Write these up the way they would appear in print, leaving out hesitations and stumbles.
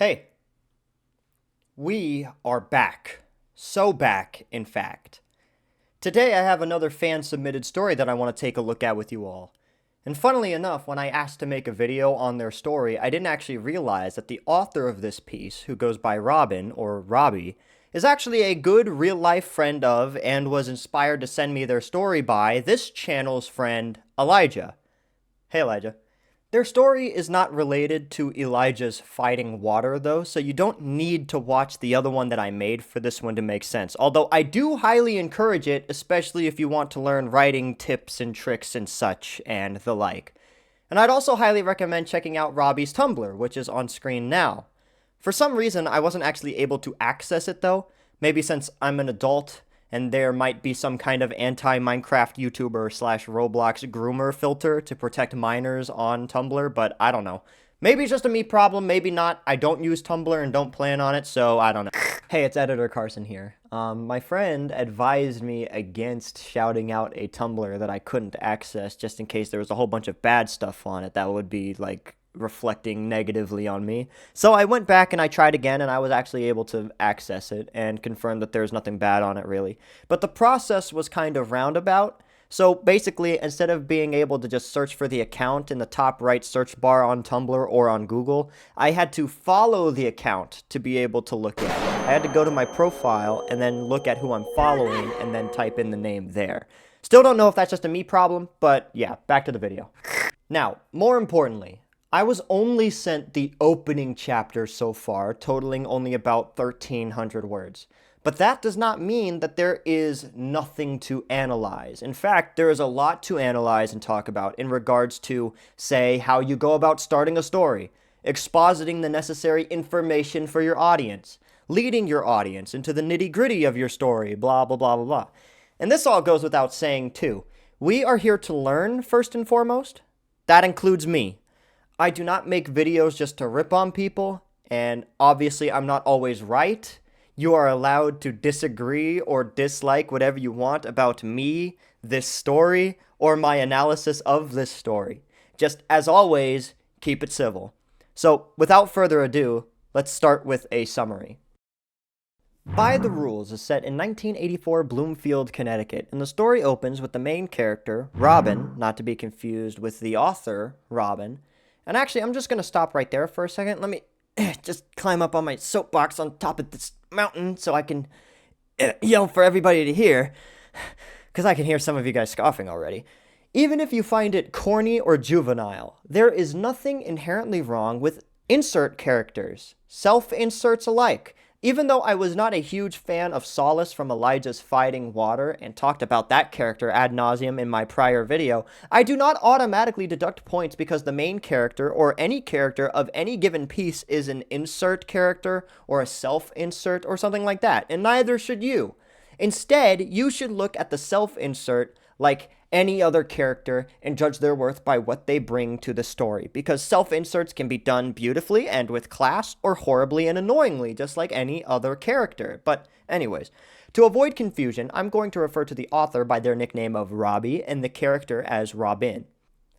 Hey, we are back. So back, in fact. Today I have another fan-submitted story that I want to take a look at with you all. And funnily enough, when I asked to make a video on their story, I didn't actually realize that the author of this piece, who goes by Robin, or Robbie, is actually a good real-life friend of, and was inspired to send me their story by, this channel's friend, Elijah. Hey Elijah. Their story is not related to Elijah's fighting water, though, so you don't need to watch the other one that I made for this one to make sense. Although I do highly encourage it, especially if you want to learn writing tips and tricks and such, and the like. And I'd also highly recommend checking out Robbie's Tumblr, which is on screen now. For some reason, I wasn't actually able to access it, though. Maybe since I'm an adult, and there might be some kind of anti-Minecraft YouTuber slash Roblox groomer filter to protect minors on Tumblr, but I don't know. Maybe it's just a me problem, maybe not. I don't use Tumblr and don't plan on it, so I don't know. Hey, it's Editor Carson here. My friend advised me against shouting out a Tumblr that I couldn't access just in case there was a whole bunch of bad stuff on it that would be, like, reflecting negatively on me. So I went back and I tried again, and I was actually able to access it and confirm that there's nothing bad on it, really. But the process was kind of roundabout. So basically, instead of being able to just search for the account in the top right search bar on Tumblr or on Google, I had to follow the account to be able to look at it. I had to go to my profile and then look at who I'm following and then type in the name there. Still don't know if that's just a me problem, but yeah, back to the video. Now, more importantly, I was only sent the opening chapter so far, totaling only about 1,300 words. But that does not mean that there is nothing to analyze. In fact, there is a lot to analyze and talk about in regards to, say, how you go about starting a story, expositing the necessary information for your audience, leading your audience into the nitty-gritty of your story, blah, blah, blah, blah, blah. And this all goes without saying, too. We are here to learn, first and foremost. That includes me. I do not make videos just to rip on people, and obviously I'm not always right. You are allowed to disagree or dislike whatever you want about me, this story, or my analysis of this story. Just as always, keep it civil. So, without further ado, let's start with a summary. By the Rules is set in 1984 Bloomfield, Connecticut, and the story opens with the main character, Robin, not to be confused with the author, Robin. And actually, I'm just going to stop right there for a second. Let me just climb up on my soapbox on top of this mountain so I can yell for everybody to hear, because I can hear some of you guys scoffing already. Even if you find it corny or juvenile, there is nothing inherently wrong with insert characters, self-inserts alike. Even though I was not a huge fan of Solace from Elijah's Fighting Water and talked about that character ad nauseum in my prior video, I do not automatically deduct points because the main character or any character of any given piece is an insert character or a self-insert or something like that, and neither should you. Instead, you should look at the self-insert like any other character and judge their worth by what they bring to the story, because self-inserts can be done beautifully and with class, or horribly and annoyingly, just like any other character. But anyways, to avoid confusion, I'm going to refer to the author by their nickname of Robbie and the character as Robin.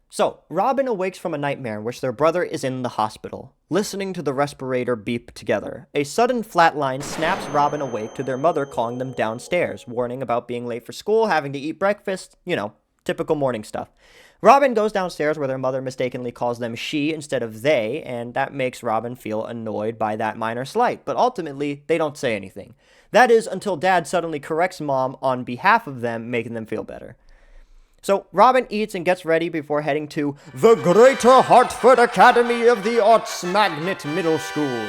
So, Robin awakes from a nightmare in which their brother is in the hospital, listening to the respirator beep together. A sudden flatline snaps Robin awake to their mother calling them downstairs, warning about being late for school, having to eat breakfast, you know, typical morning stuff. Robin goes downstairs where their mother mistakenly calls them she instead of they, and that makes Robin feel annoyed by that minor slight, but ultimately, they don't say anything. That is until Dad suddenly corrects Mom on behalf of them, making them feel better. So, Robin eats and gets ready before heading to the Greater Hartford Academy of the Arts Magnet Middle School.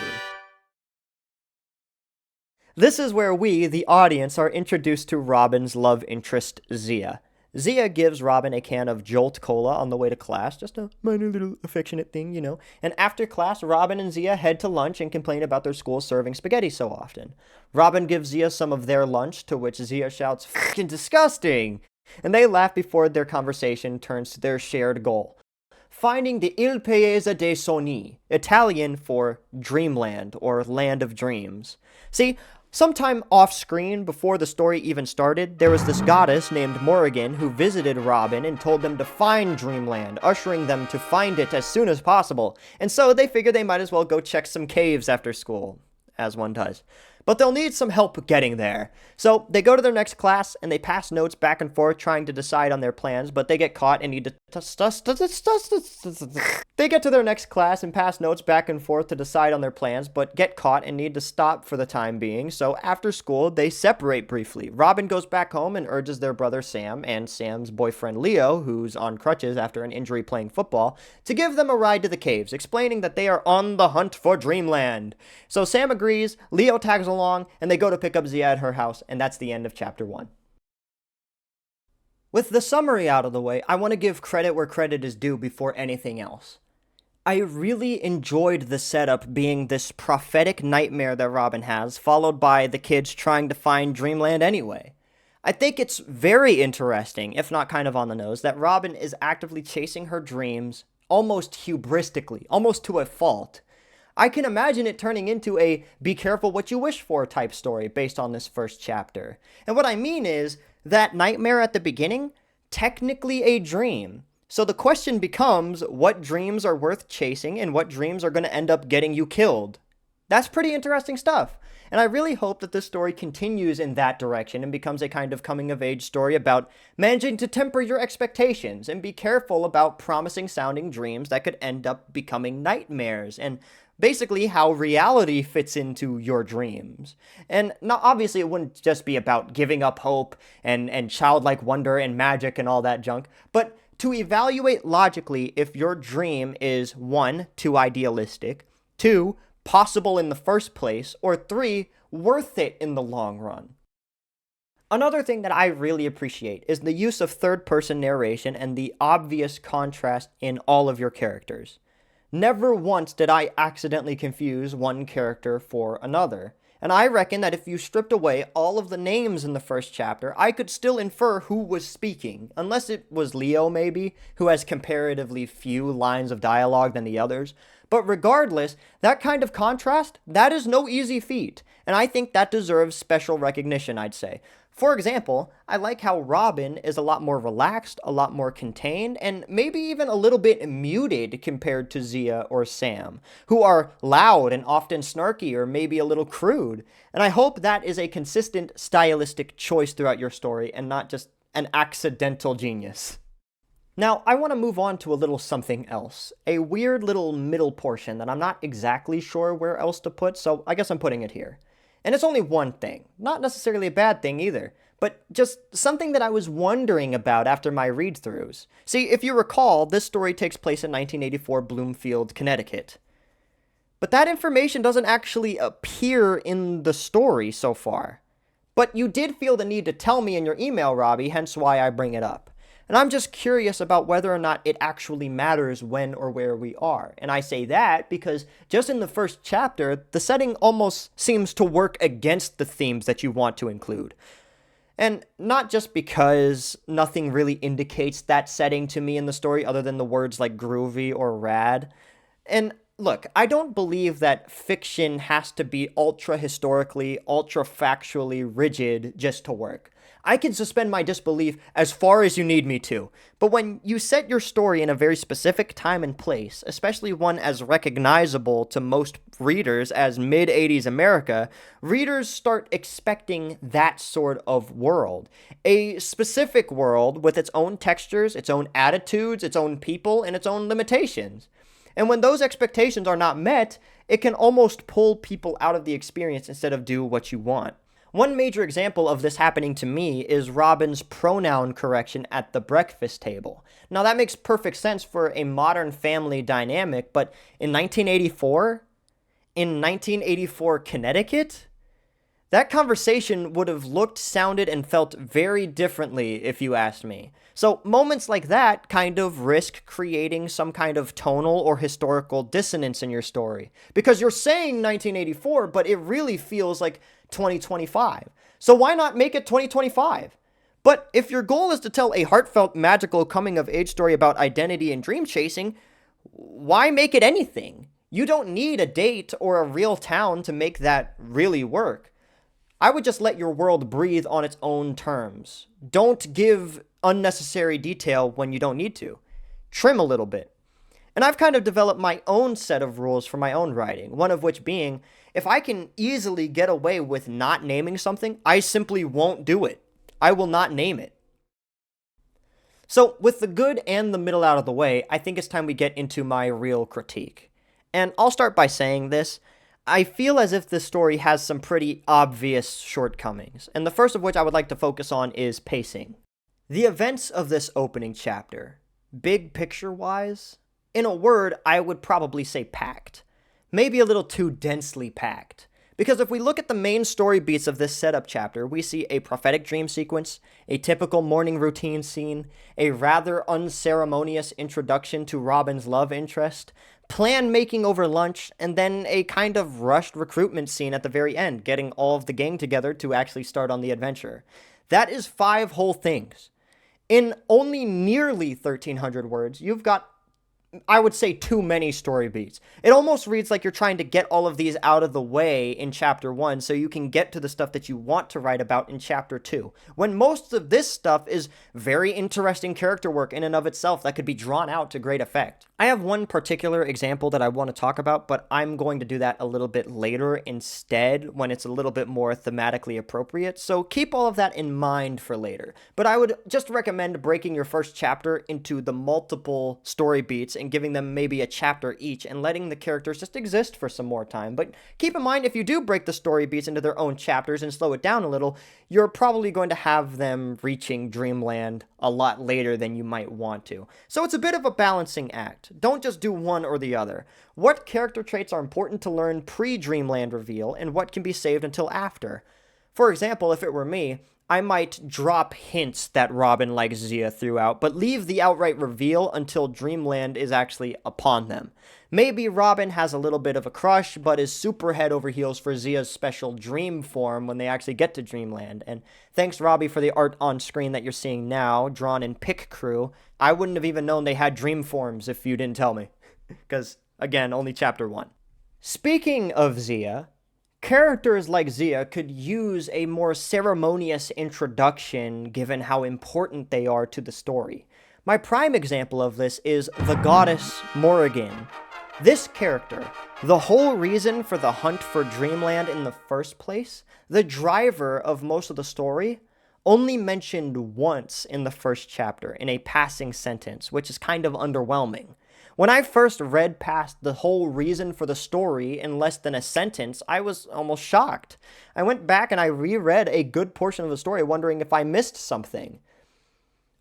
This is where we, the audience, are introduced to Robin's love interest, Zia. Zia gives Robin a can of Jolt Cola on the way to class, just a minor little affectionate thing, you know. And after class, Robin and Zia head to lunch and complain about their school serving spaghetti so often. Robin gives Zia some of their lunch, to which Zia shouts, "Fucking disgusting!" And they laugh before their conversation turns to their shared goal: finding the Il Paese dei Sogni, Italian for dreamland or land of dreams. See, Sometime off screen, before the story even started, there was this goddess named Morrigan who visited Robin and told them to find Dreamland, ushering them to find it as soon as possible. And so they figured they might as well go check some caves after school, as one does. But they'll need some help getting there. So they go to their next class and they pass notes back and forth trying to decide on their plans, but they get caught and need to They get to their next class and pass notes back and forth to decide on their plans, but get caught and need to stop for the time being. So after school, they separate briefly. Robin goes back home and urges their brother Sam and Sam's boyfriend Leo, who's on crutches after an injury playing football, to give them a ride to the caves, explaining that they are on the hunt for Dreamland. So Sam agrees, Leo tags along, and they go to pick up Zia at her house, and that's the end of chapter 1. With the summary out of the way, I want to give credit where credit is due before anything else. I really enjoyed the setup being this prophetic nightmare that Robin has, followed by the kids trying to find Dreamland anyway. I think it's very interesting, if not kind of on the nose, that Robin is actively chasing her dreams almost hubristically, almost to a fault. I can imagine it turning into a be careful what you wish for type story based on this first chapter. And what I mean is, that nightmare at the beginning, technically a dream. So the question becomes, what dreams are worth chasing and what dreams are going to end up getting you killed? That's pretty interesting stuff. And I really hope that this story continues in that direction and becomes a kind of coming-of-age story about managing to temper your expectations and be careful about promising-sounding dreams that could end up becoming nightmares, and basically how reality fits into your dreams. And now, obviously, it wouldn't just be about giving up hope and childlike wonder and magic and all that junk, but to evaluate logically if your dream is 1, too idealistic, 2, possible in the first place, or 3, worth it in the long run. Another thing that I really appreciate is the use of third-person narration and the obvious contrast in all of your characters. Never once did I accidentally confuse one character for another. And I reckon that if you stripped away all of the names in the first chapter, I could still infer who was speaking, unless it was Leo maybe, who has comparatively few lines of dialogue than the others. But regardless, that kind of contrast, that is no easy feat, and I think that deserves special recognition, I'd say. For example, I like how Robin is a lot more relaxed, a lot more contained, and maybe even a little bit muted compared to Zia or Sam, who are loud and often snarky or maybe a little crude. And I hope that is a consistent stylistic choice throughout your story and not just an accidental genius. Now, I want to move on to a little something else, a weird little middle portion that I'm not exactly sure where else to put, so I guess I'm putting it here. And it's only one thing, not necessarily a bad thing either, but just something that I was wondering about after my read-throughs. See, if you recall, this story takes place in 1984 Bloomfield, Connecticut. But that information doesn't actually appear in the story so far. But you did feel the need to tell me in your email, Robbie, hence why I bring it up. And I'm just curious about whether or not it actually matters when or where we are. And I say that because just in the first chapter, the setting almost seems to work against the themes that you want to include. And not just because nothing really indicates that setting to me in the story other than the words like groovy or rad. And look, I don't believe that fiction has to be ultra-historically, ultra-factually rigid just to work. I can suspend my disbelief as far as you need me to, but when you set your story in a very specific time and place, especially one as recognizable to most readers as mid-80s America, readers start expecting that sort of world. A specific world with its own textures, its own attitudes, its own people, and its own limitations. And when those expectations are not met, it can almost pull people out of the experience instead of do what you want. One major example of this happening to me is Robin's pronoun correction at the breakfast table. Now that makes perfect sense for a modern family dynamic, but in 1984? In 1984 Connecticut? That conversation would have looked, sounded, and felt very differently if you asked me. So moments like that kind of risk creating some kind of tonal or historical dissonance in your story. Because you're saying 1984, but it really feels like 2025. So why not make it 2025? But if your goal is to tell a heartfelt, magical coming-of-age story about identity and dream chasing, why make it anything? You don't need a date or a real town to make that really work. I would just let your world breathe on its own terms. Don't give unnecessary detail when you don't need to. Trim a little bit. And I've kind of developed my own set of rules for my own writing, one of which being, if I can easily get away with not naming something, I simply won't do it. I will not name it. So, with the good and the middle out of the way, I think it's time we get into my real critique. And I'll start by saying this. I feel as if this story has some pretty obvious shortcomings, and the first of which I would like to focus on is pacing. The events of this opening chapter, big picture-wise, in a word, I would probably say packed. Maybe a little too densely packed. Because if we look at the main story beats of this setup chapter, we see a prophetic dream sequence, a typical morning routine scene, a rather unceremonious introduction to Robin's love interest, plan making over lunch, and then a kind of rushed recruitment scene at the very end, getting all of the gang together to actually start on the adventure. That is 5 whole things. In only nearly 1,300 words, you've got, I would say, too many story beats. It almost reads like you're trying to get all of these out of the way in chapter 1 so you can get to the stuff that you want to write about in chapter 2, when most of this stuff is very interesting character work in and of itself that could be drawn out to great effect. I have one particular example that I want to talk about, but I'm going to do that a little bit later instead when it's a little bit more thematically appropriate, so keep all of that in mind for later. But I would just recommend breaking your first chapter into the multiple story beats and giving them maybe a chapter each and letting the characters just exist for some more time. But keep in mind, if you do break the story beats into their own chapters and slow it down a little, you're probably going to have them reaching Dreamland a lot later than you might want to. So it's a bit of a balancing act. Don't just do one or the other. What character traits are important to learn pre-Dreamland reveal and what can be saved until after? For example, if it were me, I might drop hints that Robin likes Zia throughout, but leave the outright reveal until Dreamland is actually upon them. Maybe Robin has a little bit of a crush, but is super head over heels for Zia's special dream form when they actually get to Dreamland. And thanks, Robbie, for the art on screen that you're seeing now, drawn in Pick Crew. I wouldn't have even known they had dream forms if you didn't tell me. Because, again, only chapter 1. Speaking of Zia, characters like Zia could use a more ceremonious introduction given how important they are to the story. My prime example of this is the goddess Morrigan. This character, the whole reason for the hunt for Dreamland in the first place, the driver of most of the story, only mentioned once in the first chapter in a passing sentence, which is kind of underwhelming. When I first read past the whole reason for the story in less than a sentence, I was almost shocked. I went back and I reread a good portion of the story wondering if I missed something.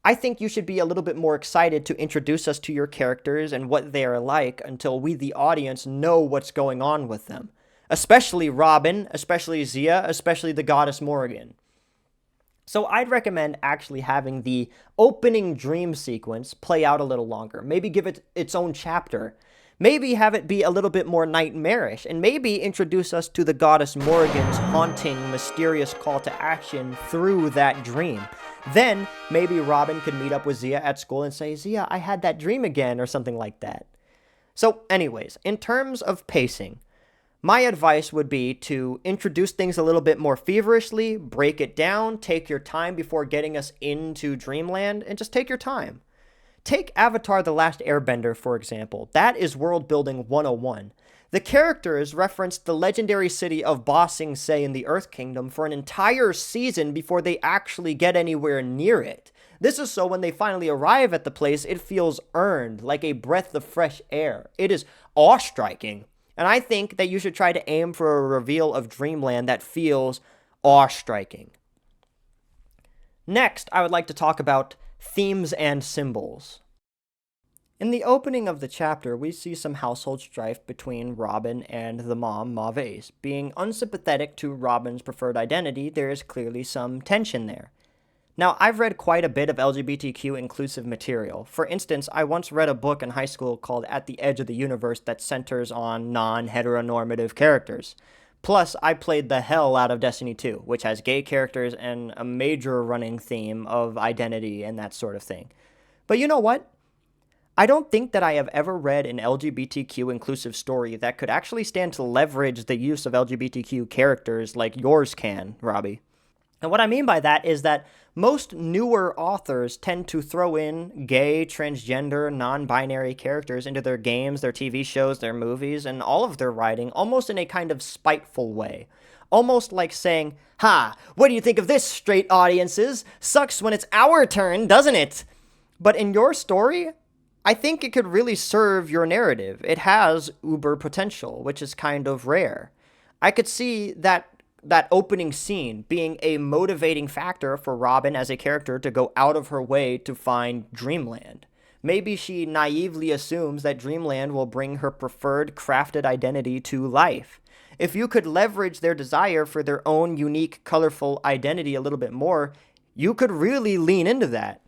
I think you should be a little bit more excited to introduce us to your characters and what they are like until we, the audience, know what's going on with them. Especially Robin, especially Zia, especially the goddess Morrigan. So I'd recommend actually having the opening dream sequence play out a little longer. Maybe give it its own chapter. Maybe have it be a little bit more nightmarish, and maybe introduce us to the goddess Morrigan's haunting, mysterious call to action through that dream. Then, maybe Robin could meet up with Zia at school and say, "Zia, I had that dream again," or something like that. So anyways, in terms of pacing, my advice would be to introduce things a little bit more feverishly, break it down, take your time before getting us into Dreamland, and just take your time. Take Avatar: The Last Airbender, for example. That is world building 101. The characters referenced the legendary city of Ba Sing Se in the Earth Kingdom for an entire season before they actually get anywhere near it. This is so when they finally arrive at the place, it feels earned, like a breath of fresh air. It is awe-striking. And I think that you should try to aim for a reveal of Dreamland that feels awe-striking. Next, I would like to talk about themes and symbols. In the opening of the chapter, we see some household strife between Robin and the mom, Mauvais. Being unsympathetic to Robin's preferred identity, there is clearly some tension there. Now, I've read quite a bit of LGBTQ inclusive material. For instance, I once read a book in high school called At the Edge of the Universe that centers on non-heteronormative characters. Plus, I played the hell out of Destiny 2, which has gay characters and a major running theme of identity and that sort of thing. But you know what? I don't think that I have ever read an LGBTQ inclusive story that could actually stand to leverage the use of LGBTQ characters like yours can, Robbie. And what I mean by that is that most newer authors tend to throw in gay, transgender, non-binary characters into their games, their TV shows, their movies, and all of their writing almost in a kind of spiteful way. Almost like saying, "Ha, what do you think of this, straight audiences? Sucks when it's our turn, doesn't it?" But in your story, I think it could really serve your narrative. It has uber potential, which is kind of rare. I could see that opening scene being a motivating factor for Robin as a character to go out of her way to find Dreamland. Maybe she naively assumes that Dreamland will bring her preferred crafted identity to life. If you could leverage their desire for their own unique, colorful identity a little bit more, you could really lean into that.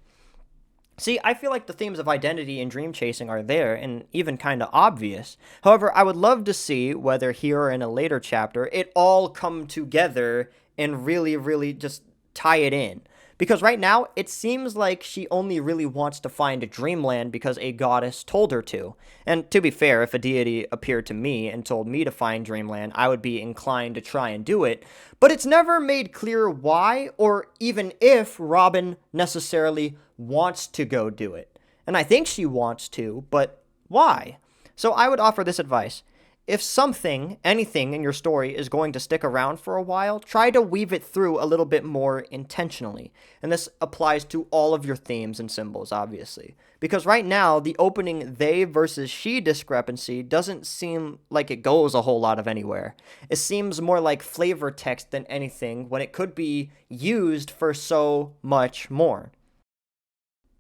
See, I feel like the themes of identity and dream chasing are there and even kind of obvious. However, I would love to see whether here or in a later chapter it all come together and really, really just tie it in. Because right now, it seems like she only really wants to find Dreamland because a goddess told her to. And to be fair, if a deity appeared to me and told me to find Dreamland, I would be inclined to try and do it. But it's never made clear why or even if Robin necessarily wants to go do it. And I think she wants to, but why? So I would offer this advice. If something, anything in your story is going to stick around for a while, try to weave it through a little bit more intentionally. And this applies to all of your themes and symbols, obviously. Because right now, the opening they versus she discrepancy doesn't seem like it goes a whole lot of anywhere. It seems more like flavor text than anything when it could be used for so much more.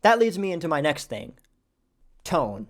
That leads me into my next thing. Tone.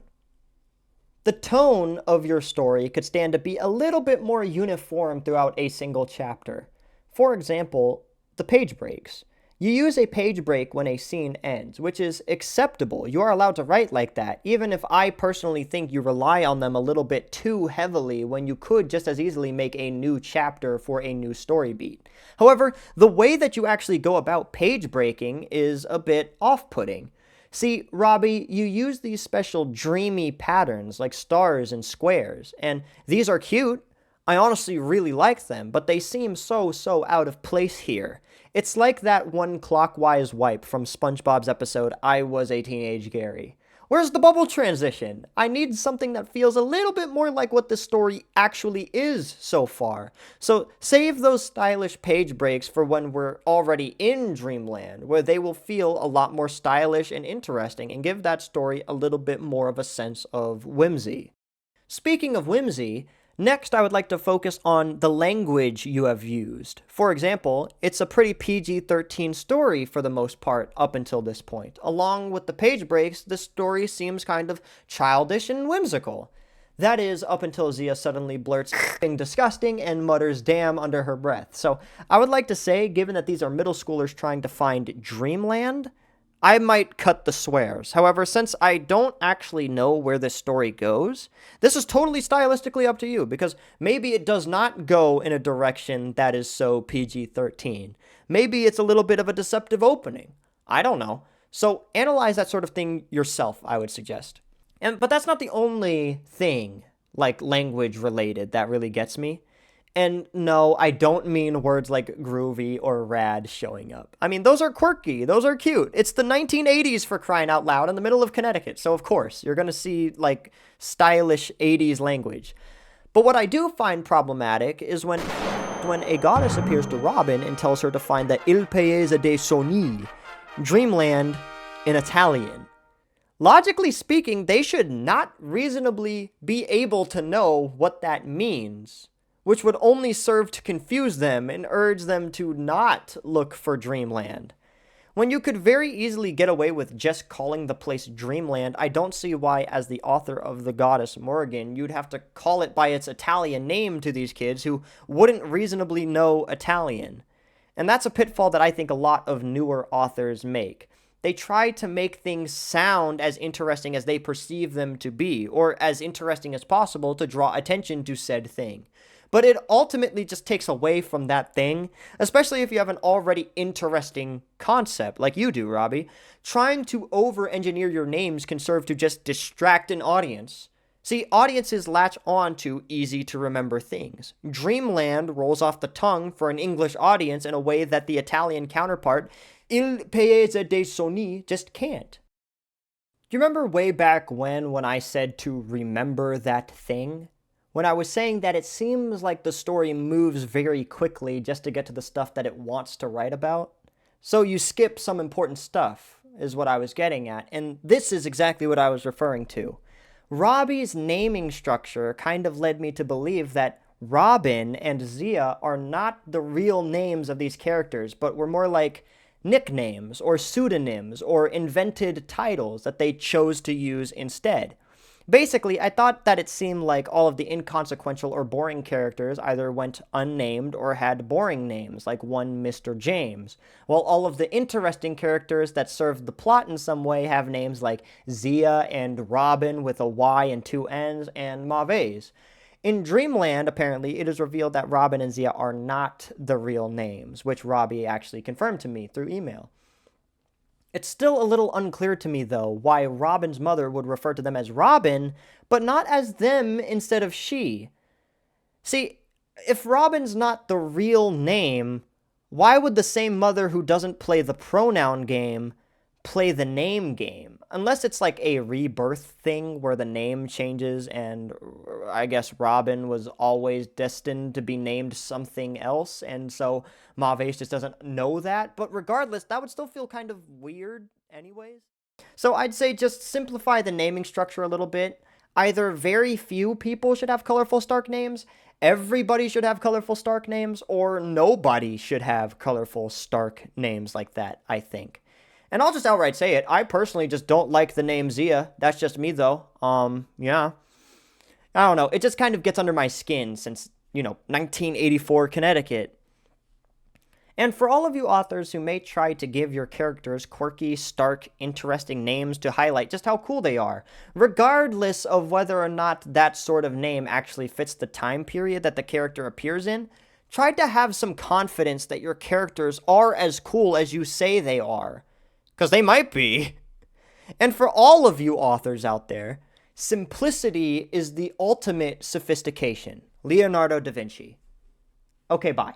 The tone of your story could stand to be a little bit more uniform throughout a single chapter. For example, the page breaks. You use a page break when a scene ends, which is acceptable. You are allowed to write like that, even if I personally think you rely on them a little bit too heavily when you could just as easily make a new chapter for a new story beat. However, the way that you actually go about page breaking is a bit off-putting. See, Robbie, you use these special dreamy patterns like stars and squares, and these are cute. I honestly really like them, but they seem so out of place here. It's like that one clockwise wipe from SpongeBob's episode, I Was a Teenage Gary. Where's the bubble transition? I need something that feels a little bit more like what the story actually is so far. So save those stylish page breaks for when we're already in Dreamland, where they will feel a lot more stylish and interesting and give that story a little bit more of a sense of whimsy. Speaking of whimsy, next I would like to focus on the language you have used. For example, it's a pretty PG-13 story for the most part up until this point. Along with the page breaks, the story seems kind of childish and whimsical. That is, up until Zia suddenly blurts disgusting and mutters damn under her breath. So I would like to say, given that these are middle schoolers trying to find Dreamland, I might cut the swears. However, since I don't actually know where this story goes, this is totally stylistically up to you, because maybe it does not go in a direction that is so PG-13. Maybe it's a little bit of a deceptive opening. I don't know. So analyze that sort of thing yourself, I would suggest. But that's not the only thing, like language related, that really gets me. And no, I don't mean words like groovy or rad showing up. I mean, those are quirky, those are cute. It's the 1980s, for crying out loud, in the middle of Connecticut. So of course, you're gonna see like stylish 80s language. But what I do find problematic is when a goddess appears to Robin and tells her to find the Il Paese dei Sogni, Dreamland in Italian. Logically speaking, they should not reasonably be able to know what that means, which would only serve to confuse them and urge them to not look for Dreamland. When you could very easily get away with just calling the place Dreamland, I don't see why, as the author of The Goddess Morgan, you'd have to call it by its Italian name to these kids who wouldn't reasonably know Italian. And that's a pitfall that I think a lot of newer authors make. They try to make things sound as interesting as they perceive them to be, or as interesting as possible to draw attention to said thing. but it ultimately just takes away from that thing, especially if you have an already interesting concept like you do, Robbie. Trying to over-engineer your names can serve to just distract an audience. See, audiences latch on to easy-to-remember things. Dreamland rolls off the tongue for an English audience in a way that the Italian counterpart, Il Paese dei Sogni, just can't. Do you remember way back when I said to remember that thing? When I was saying that it seems like the story moves very quickly just to get to the stuff that it wants to write about? So you skip some important stuff, is what I was getting at, and this is exactly what I was referring to. Robbie's naming structure kind of led me to believe that Robin and Zia are not the real names of these characters, but were more like nicknames or pseudonyms or invented titles that they chose to use instead. Basically, I thought that it seemed like all of the inconsequential or boring characters either went unnamed or had boring names, like one Mr. James, while all of the interesting characters that served the plot in some way have names like Zia and Robin with a Y and two N's and Mauvais. In Dreamland, apparently, it is revealed that Robin and Zia are not the real names, which Robbie actually confirmed to me through email. It's still a little unclear to me, though, why Robin's mother would refer to them as Robin, but not as them instead of she. See, if Robin's not the real name, why would the same mother who doesn't play the pronoun game play the name game? Unless it's like a rebirth thing where the name changes and I guess Robin was always destined to be named something else, and so Mauvais just doesn't know that. But regardless, that would still feel kind of weird anyways. So I'd say just simplify the naming structure a little bit. Either very few people should have colorful Stark names, everybody should have colorful Stark names, or nobody should have colorful Stark names like that, I think. And I'll just outright say it. I personally just don't like the name Zia. That's just me, though. Yeah. I don't know. It just kind of gets under my skin since, 1984 Connecticut. And for all of you authors who may try to give your characters quirky, stark, interesting names to highlight just how cool they are, regardless of whether or not that sort of name actually fits the time period that the character appears in, try to have some confidence that your characters are as cool as you say they are. Because they might be. And for all of you authors out there, simplicity is the ultimate sophistication. Leonardo da Vinci. Okay, bye.